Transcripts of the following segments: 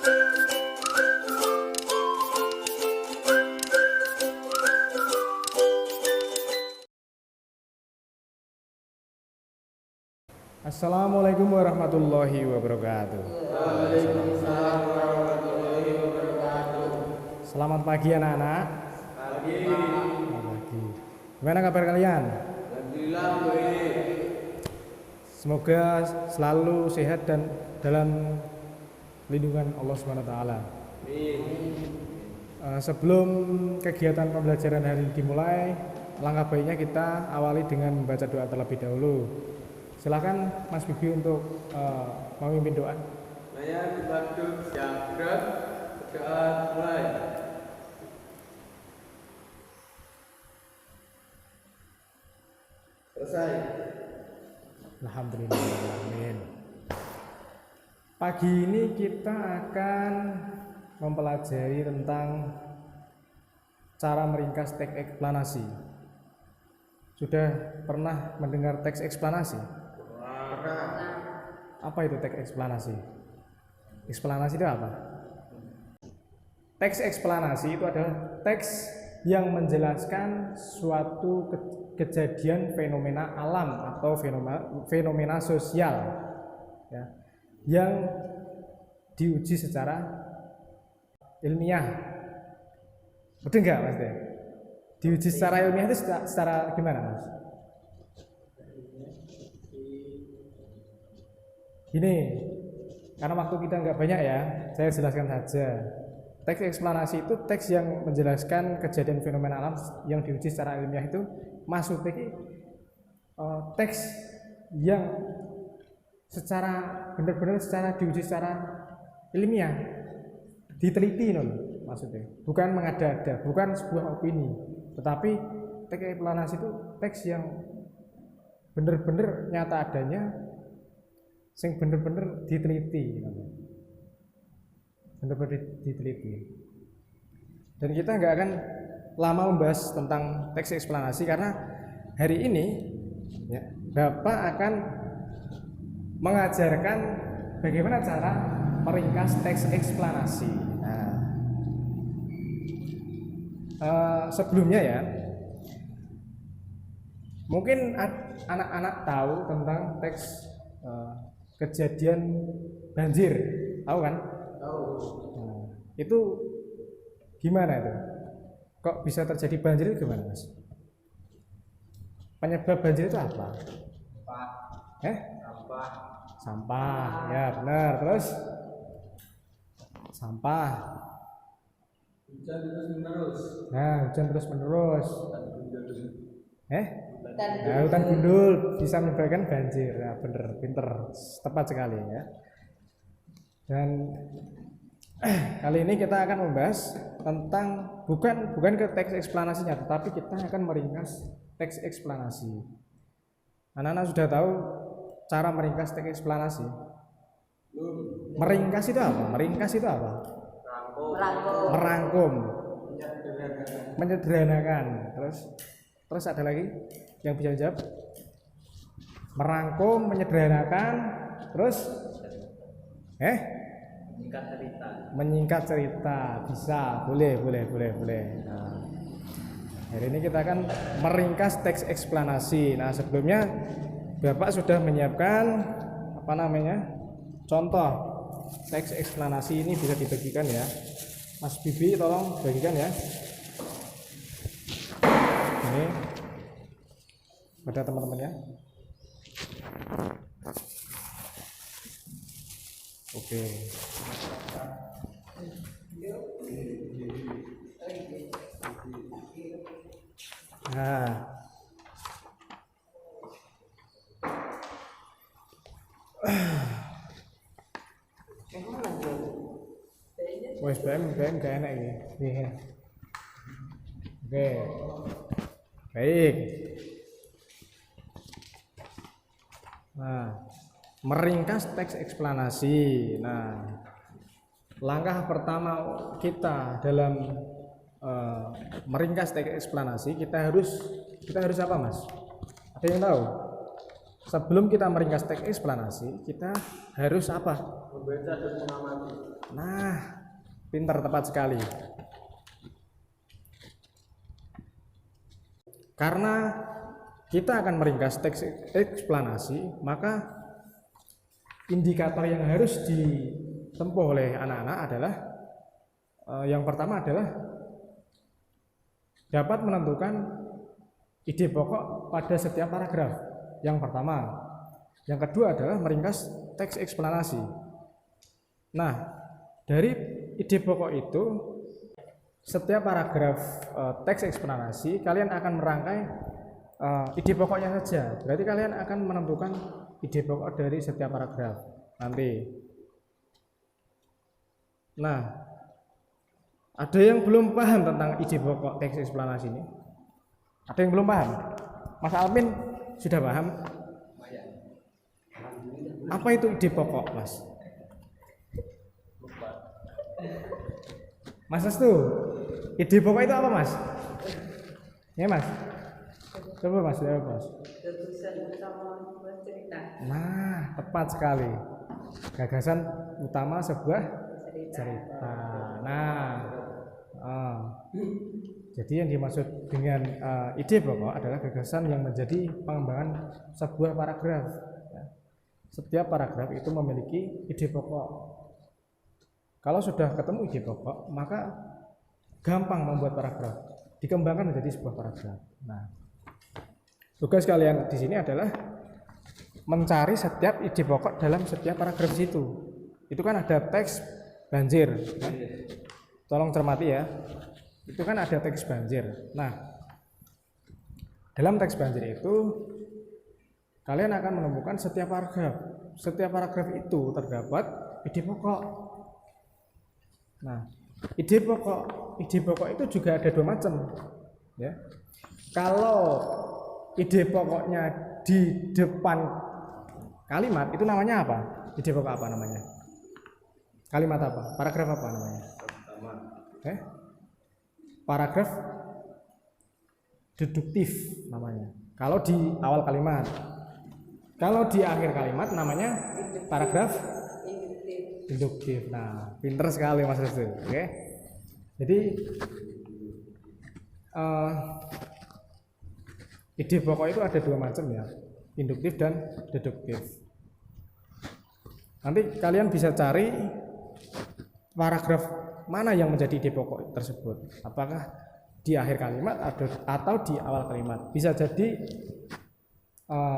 Assalamualaikum warahmatullahi wabarakatuh. Waalaikumsalam warahmatullahi wabarakatuh. Selamat pagi anak-anak. Pagi. Selamat pagi. Gimana kabar kalian? Alhamdulillah baik. Semoga selalu sehat dan dalam lindungan Allah SWT. Amin. Sebelum kegiatan pembelajaran hari ini dimulai, langkah baiknya kita awali dengan membaca doa terlebih dahulu. Silakan Mas Bibi untuk memimpin doa. Saya Badut Syahrat, doa mulai. Selesai. Alhamdulillah. Amin. Pagi ini kita akan mempelajari tentang cara meringkas teks eksplanasi. Sudah pernah mendengar teks eksplanasi? Apa itu teks eksplanasi? Eksplanasi itu apa? Teks eksplanasi itu adalah teks yang menjelaskan suatu kejadian fenomena alam atau fenomena sosial, ya, yang diuji secara ilmiah. Betul nggak Mas? Diuji secara ilmiah itu secara gimana Mas? Gini, karena waktu kita nggak banyak ya, saya jelaskan saja. Teks eksplanasi itu teks yang menjelaskan kejadian fenomena alam yang diuji secara ilmiah itu maksudnya teks yang secara benar-benar secara diuji secara ilmiah, diteliti loh maksudnya. Bukan mengada-ada, bukan sebuah opini, tetapi teks eksplanasi itu teks yang benar-benar nyata adanya, sing bener-bener diteliti, bener-bener diteliti. Dan kita nggak akan lama membahas tentang teks eksplanasi karena hari ini ya, Bapak akan mengajarkan bagaimana cara meringkas teks eksplanasi. Nah, sebelumnya ya, mungkin anak-anak tahu tentang teks kejadian banjir, tahu kan? Tahu. Nah, itu gimana itu? Kok bisa terjadi banjir itu gimana Mas? Penyebab banjir itu apa? Sampah. Sampah. Sampah, ya benar. Terus sampah. Hujan terus menerus. Nah, hujan terus menerus. Dan hutan gundul bisa menyebabkan banjir. Nah, bener, pinter, tepat sekali ya. Dan kali ini kita akan membahas tentang bukan ke teks eksplanasinya, tetapi kita akan meringkas teks eksplanasi. Anak-anak sudah tahu cara meringkas teks eksplanasi? Meringkas itu apa? Meringkas itu apa? Merangkum. Menyederhanakan. Terus ada lagi yang bisa jawab? Merangkum, menyederhanakan, terus menyingkat cerita. Bisa, boleh. Nah, hari ini kita akan meringkas teks eksplanasi. Nah, sebelumnya Bapak sudah menyiapkan contoh teks eksplanasi ini, bisa dibagikan ya. Mas Bibi tolong bagikan ya. Ini pada teman-temannya. Oke. Nah, wes BM gak enak ini. Oke. Baik. Nah, meringkas teks eksplanasi. Nah, langkah pertama kita dalam meringkas teks eksplanasi, kita harus apa Mas? Ada yang tahu? Sebelum kita meringkas teks eksplanasi, kita harus apa? Membaca dan mengamati. Nah, Pinter, tepat sekali. Karena kita akan meringkas teks eksplanasi, maka indikator yang harus ditempuh oleh anak-anak adalah yang pertama adalah dapat menentukan ide pokok pada setiap paragraf. Yang pertama. Yang kedua adalah meringkas teks eksplanasi. Nah, dari ide pokok itu, setiap paragraf teks eksplanasi kalian akan merangkai ide pokoknya saja. Berarti kalian akan menentukan ide pokok dari setiap paragraf nanti. Nah, ada yang belum paham tentang ide pokok teks eksplanasi ini? Ada yang belum paham? Mas Alvin sudah paham? Apa itu ide pokok, Mas? Mas Restu, ide pokok itu apa, Mas? Ya, Mas. Coba Mas, jawab Mas. Gagasan utama sebuah cerita. Nah, tepat sekali. Gagasan utama sebuah cerita. Nah, jadi yang dimaksud dengan ide pokok adalah gagasan yang menjadi pengembangan sebuah paragraf. Setiap paragraf itu memiliki ide pokok. Kalau sudah ketemu ide pokok, maka gampang membuat paragraf, dikembangkan menjadi sebuah paragraf. Nah, tugas kalian di sini adalah mencari setiap ide pokok dalam setiap paragraf situ. Itu kan ada teks banjir. Nah, tolong cermati ya. Itu kan ada teks banjir. Nah, dalam teks banjir itu kalian akan menemukan setiap paragraf. Setiap paragraf itu terdapat ide pokok. Nah, ide pokok itu juga ada dua macam, ya. Kalau ide pokoknya di depan kalimat itu namanya apa? Ide pokok apa namanya? Kalimat apa? Paragraf apa namanya? Paragraf deduktif namanya. Kalau di awal kalimat. Kalau di akhir kalimat namanya paragraf induktif. Nah, pinter sekali Mas Restu. Oke. Jadi ide pokok itu ada dua macam ya, induktif dan deduktif. Nanti kalian bisa cari paragraf mana yang menjadi ide pokok tersebut. Apakah di akhir kalimat atau di awal kalimat. Bisa jadi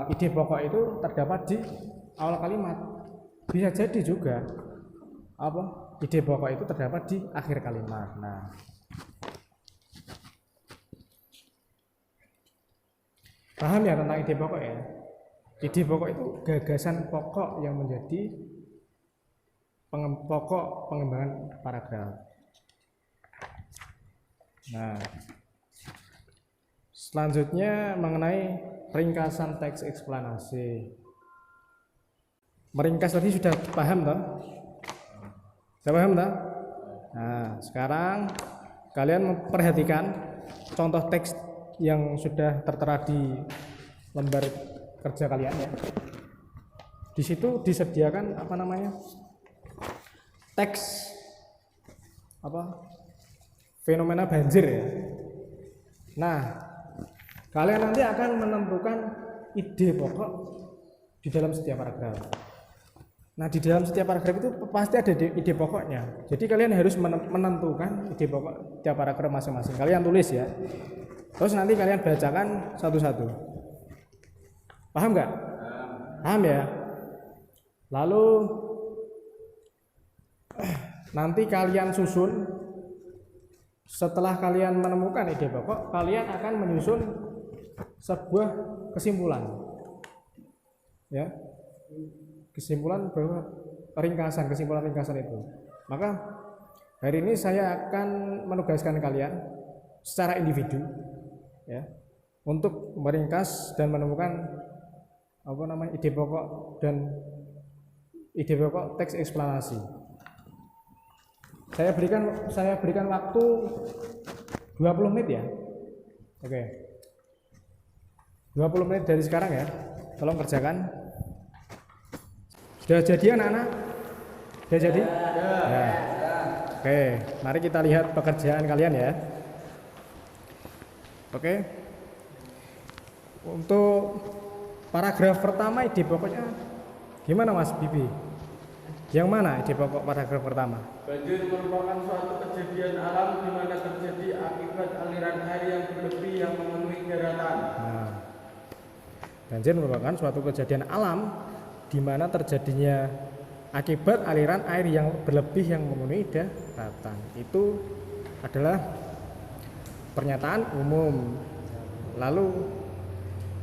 ide pokok itu terdapat di awal kalimat. Bisa jadi juga ide pokok itu terdapat di akhir kalimat. Nah, paham ya tentang ide pokok ya? Ide pokok itu gagasan pokok yang menjadi pokok pengembangan paragraf. Nah, selanjutnya mengenai ringkasan teks eksplanasi. Meringkas tadi sudah paham toh? Sudah paham toh? Nah, sekarang kalian memperhatikan contoh teks yang sudah tertera di lembar kerja kalian ya. Di situ disediakan teks fenomena banjir ya. Nah, kalian nanti akan menentukan ide pokok di dalam setiap paragraf. Nah, di dalam setiap paragraf itu pasti ada ide pokoknya. Jadi kalian harus menentukan ide pokok tiap paragraf masing-masing. Kalian tulis ya. Terus nanti kalian bacakan satu-satu. Paham nggak? Paham ya? Lalu nanti kalian susun. Setelah kalian menemukan ide pokok, kalian akan menyusun sebuah kesimpulan. Ya. Kesimpulan bahwa kesimpulan ringkasan itu. Maka hari ini saya akan menugaskan kalian secara individu ya untuk meringkas dan menemukan ide pokok dan ide pokok teks eksplanasi. Saya berikan waktu 20 menit ya. Oke. 20 menit dari sekarang ya. Tolong kerjakan. Sudah jadi anak-anak? Sudah jadi? Ya. Oke. Oke, mari kita lihat pekerjaan kalian ya. Oke. Untuk paragraf pertama ide pokoknya gimana Mas Bibi? Yang mana ide pokok paragraf pertama? Banjir merupakan suatu kejadian alam di mana terjadi akibat aliran air yang berlebih yang memenuhi daratan. Nah, banjir merupakan suatu kejadian alam di mana terjadinya akibat aliran air yang berlebih yang memenuhi daratan. Itu adalah pernyataan umum. Lalu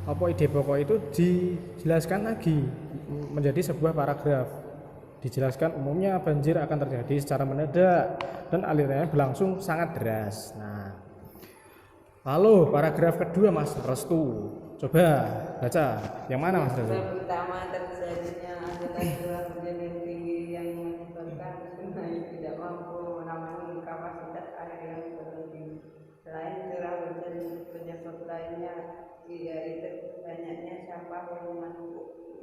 apa ide pokok itu dijelaskan lagi menjadi sebuah paragraf. Dijelaskan umumnya banjir akan terjadi secara mendadak dan alirannya berlangsung sangat deras. Nah, lalu paragraf kedua Mas Restu, coba baca yang mana Mas Restu? Pertama terjadinya aliran curah hujan yang tinggi yang menyebabkan sungai tidak mampu menampung kapasitas air yang berlebih. Selain curah hujan, penyebab lainnya yaitu banyaknya sampah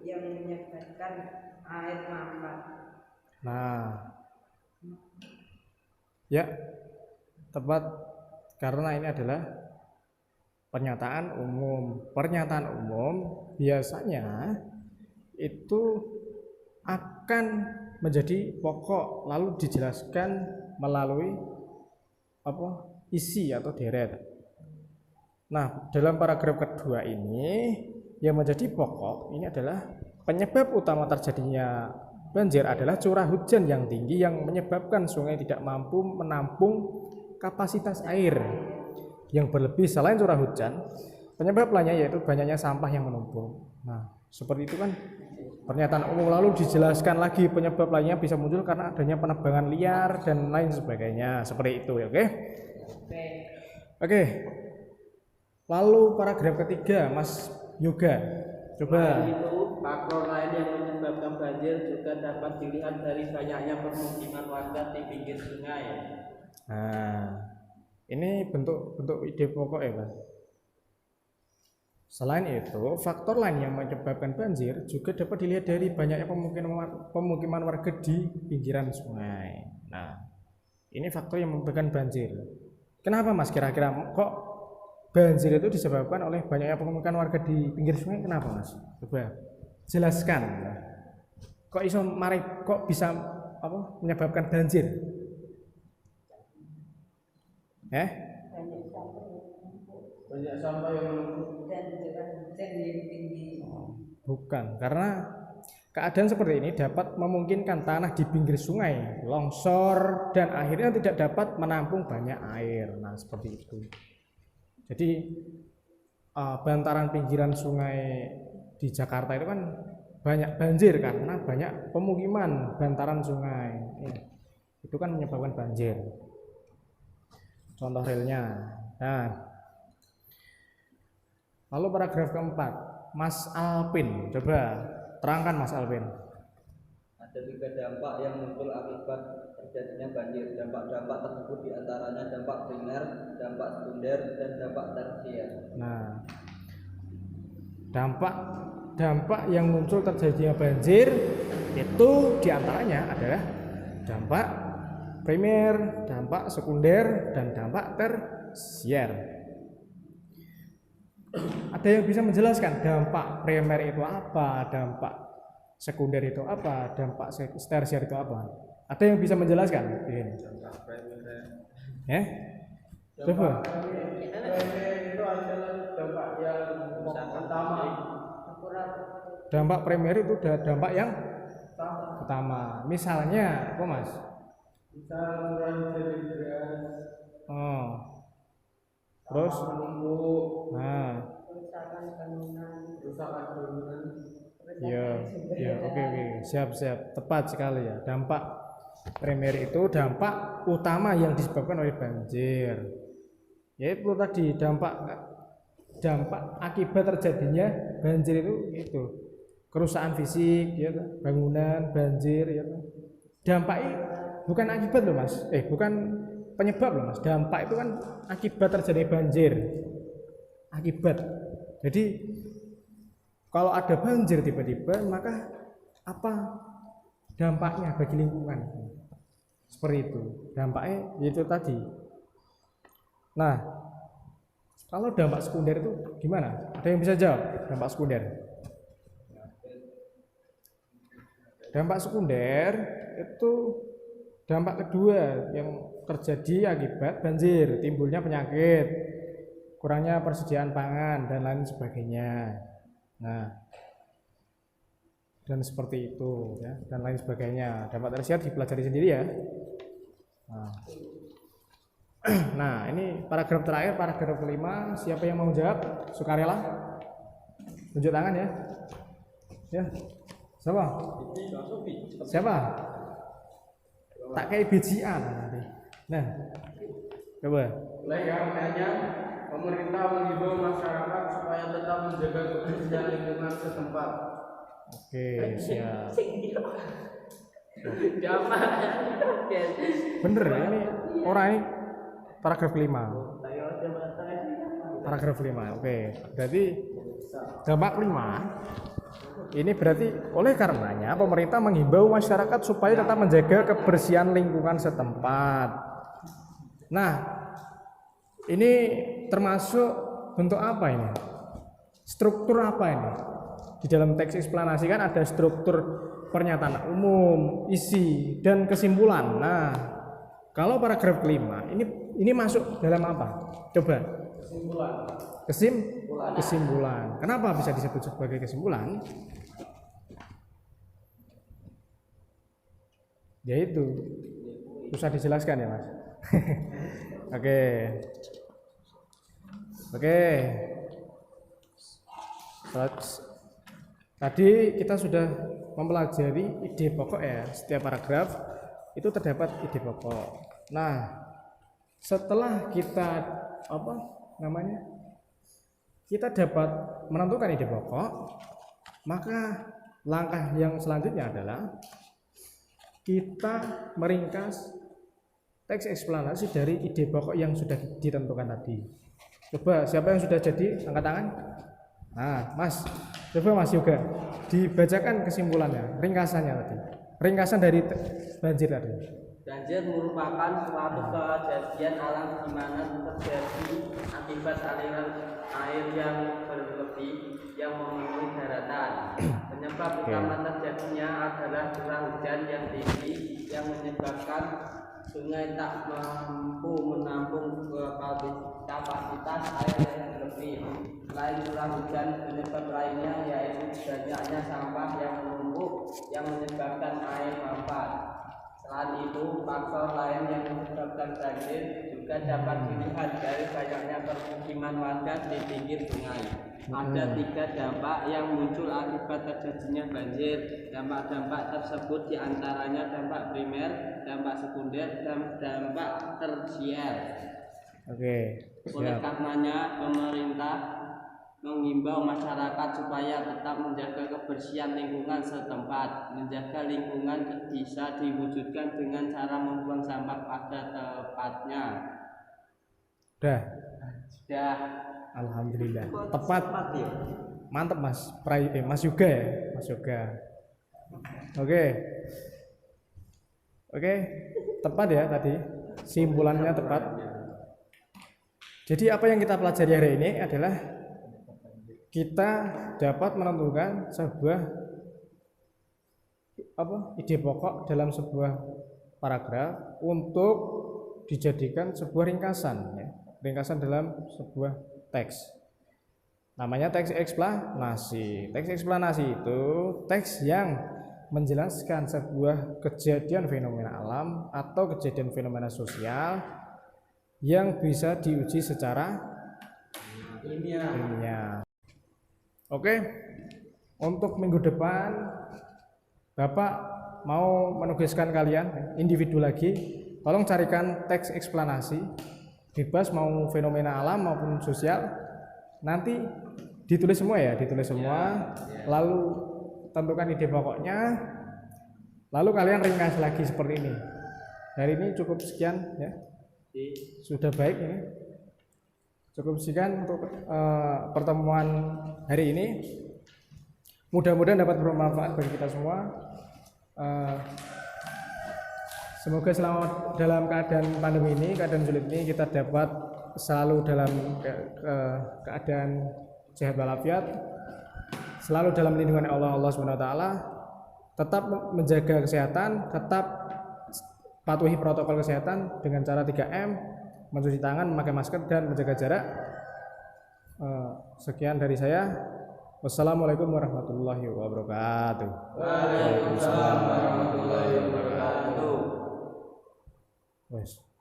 yang menyebabkan air mampat. Nah, ya tepat, karena ini adalah pernyataan umum. Pernyataan umum biasanya itu akan menjadi pokok lalu dijelaskan melalui isi atau deret. Nah, dalam paragraf kedua ini yang menjadi pokok ini adalah penyebab utama terjadinya banjir adalah curah hujan yang tinggi yang menyebabkan sungai tidak mampu menampung kapasitas air yang berlebih. Selain curah hujan, penyebab lainnya yaitu banyaknya sampah yang menumpuk. Nah, seperti itu kan pernyataan umum. Lalu dijelaskan lagi penyebab lainnya bisa muncul karena adanya penebangan liar dan lain sebagainya. Seperti itu ya, oke? Oke. Lalu paragraf ketiga Mas Yoga, coba. Selain itu, faktor lain yang menyebabkan banjir juga dapat dilihat dari banyaknya permukiman warga di pinggir sungai. Nah, ini bentuk ide pokok ya Pak. Selain itu, faktor lain yang menyebabkan banjir juga dapat dilihat dari banyaknya pemukiman warga di pinggiran sungai. Nah, ini faktor yang menyebabkan banjir. Kenapa Mas kira-kira kok banjir itu disebabkan oleh banyaknya pemukiman warga di pinggir sungai? Kenapa Mas? Coba jelaskan. Kok bisa menyebabkan banjir? Banyak sampah yang menumpuk. Dan curah hujan yang tinggi. Bukan, karena keadaan seperti ini dapat memungkinkan tanah di pinggir sungai longsor dan akhirnya tidak dapat menampung banyak air. Nah, seperti itu. Jadi bantaran pinggiran sungai di Jakarta itu kan banyak banjir karena banyak pemukiman bantaran sungai. Itu kan menyebabkan banjir. Contoh realnya. Nah, lalu paragraf keempat, Mas Alpin, coba terangkan Mas Alpin. Ada 3 dampak yang muncul akibat terjadinya banjir. Dampak-dampak tersebut diantaranya dampak primer, dampak sekunder, dan dampak tersier. Nah, dampak yang muncul terjadinya banjir itu diantaranya adalah dampak primer, dampak sekunder, dan dampak tersier. Ada yang bisa menjelaskan dampak primer itu apa, dampak sekunder itu apa, dampak tersier itu apa? Ada yang bisa menjelaskan? Coba. Itu adalah dampak yang pertama. Dampak primer itu dampak yang pertama. Misalnya apa Mas? Misal curah hujan deras. Terus menumpuk. Kerusakan bangunan. Ya, oke, siap, tepat sekali ya. Dampak primer itu dampak utama yang disebabkan oleh banjir. Yaitu tadi dampak akibat terjadinya banjir itu kerusakan fisik, ya, bangunan, banjir, ya. Dampaknya bukan akibat loh Mas, bukan penyebab loh Mas. Dampak itu kan akibat terjadi banjir. Akibat. Jadi kalau ada banjir tiba-tiba, maka apa dampaknya bagi lingkungan? Seperti itu. Dampaknya itu tadi. Nah, kalau dampak sekunder itu gimana? Ada yang bisa jawab dampak sekunder? Dampak sekunder itu dampak kedua yang terjadi akibat banjir, timbulnya penyakit, kurangnya persediaan pangan dan lain sebagainya. Nah, dan seperti itu ya, dan lain sebagainya. Dampak tersier dipelajari sendiri ya. Nah, ini paragraf terakhir, paragraf kelima. Siapa yang mau jawab? Sukarela? Tunjuk tangan ya. Ya. Siapa? Siapa? Tak kayak bijian nanti. Nah, coba. Oleh karenanya, pemerintah mengimbau masyarakat supaya tetap menjaga kebersihan lingkungan setempat. Oke, siap. Bener ya, ini orang ini paragraf kelima. Paragraf kelima. Oke, berarti dampak kelima ini berarti oleh karenanya pemerintah menghimbau masyarakat supaya tetap menjaga kebersihan lingkungan setempat. Nah, ini termasuk bentuk apa ini? Struktur apa ini? Di dalam teks eksplanasi kan ada struktur pernyataan umum, isi, dan kesimpulan. Nah, kalau paragraf kelima ini masuk dalam apa? Coba. Kesimpulan. Kenapa bisa disebut sebagai kesimpulan? Yaitu susah dijelaskan ya, Mas. Oke. Tadi kita sudah mempelajari ide pokok ya. Setiap paragraf itu terdapat ide pokok. Nah, setelah kita kita dapat menentukan ide pokok, maka langkah yang selanjutnya adalah kita meringkas teks eksplanasi dari ide pokok yang sudah ditentukan tadi. Coba siapa yang sudah jadi angkat tangan? Nah, Mas, coba Mas Yoga dibacakan kesimpulannya, ringkasannya tadi. Ringkasan dari banjir tadi. Banjir merupakan suatu kejadian alam di mana terjadi akibat aliran air yang berlebih yang memenuhi daratan. Penyebab utama terjadinya adalah curah hujan yang tinggi yang menyebabkan sungai tak mampu menampung kapasitas air yang berlebih. Selain curah hujan, penyebab lainnya yaitu banyaknya sampah yang menumpuk yang menyebabkan air mampet. Selain itu, faktor lain yang menyebabkan banjir juga dapat dilihat dari banyaknya permukiman warga di pinggir sungai. Ada 3 dampak yang muncul akibat terjadinya banjir. Dampak-dampak tersebut diantaranya dampak primer, dampak sekunder, dan dampak tersier. Oleh karenanya, pemerintah mengimbau masyarakat supaya tetap menjaga kebersihan lingkungan setempat. Menjaga lingkungan bisa diwujudkan dengan cara membuang sampah pada tempatnya. Sudah. Alhamdulillah. Tepat. Mantap Mas. Mas Yoga ya. Mas Yoga. Oke. Tepat ya tadi. Simpulannya tepat. Jadi apa yang kita pelajari hari ini adalah kita dapat menentukan sebuah ide pokok dalam sebuah paragraf untuk dijadikan sebuah ringkasan ya. Ringkasan dalam sebuah teks. Namanya teks eksplanasi. Teks eksplanasi itu teks yang menjelaskan sebuah kejadian fenomena alam atau kejadian fenomena sosial yang bisa diuji secara ilmiah. Oke, untuk minggu depan Bapak mau menugaskan kalian individu lagi, tolong carikan teks eksplanasi, bebas mau fenomena alam maupun sosial, nanti ditulis semua ya, lalu tentukan ide pokoknya, lalu kalian ringkas lagi seperti ini. Hari ini cukup sekian ya, sudah baik ini. Cukup sekian untuk pertemuan hari ini. Mudah-mudahan dapat bermanfaat bagi kita semua. Semoga selama dalam keadaan pandemi ini, keadaan sulit ini, kita dapat selalu dalam keadaan sehat walafiat, selalu dalam lindungan Allah Subhanahu wa taala, tetap menjaga kesehatan, tetap patuhi protokol kesehatan dengan cara 3M, mencuci tangan, memakai masker dan menjaga jarak. Sekian dari saya. Wassalamualaikum warahmatullahi wabarakatuh. Waalaikumsalam warahmatullahi wabarakatuh. Wes.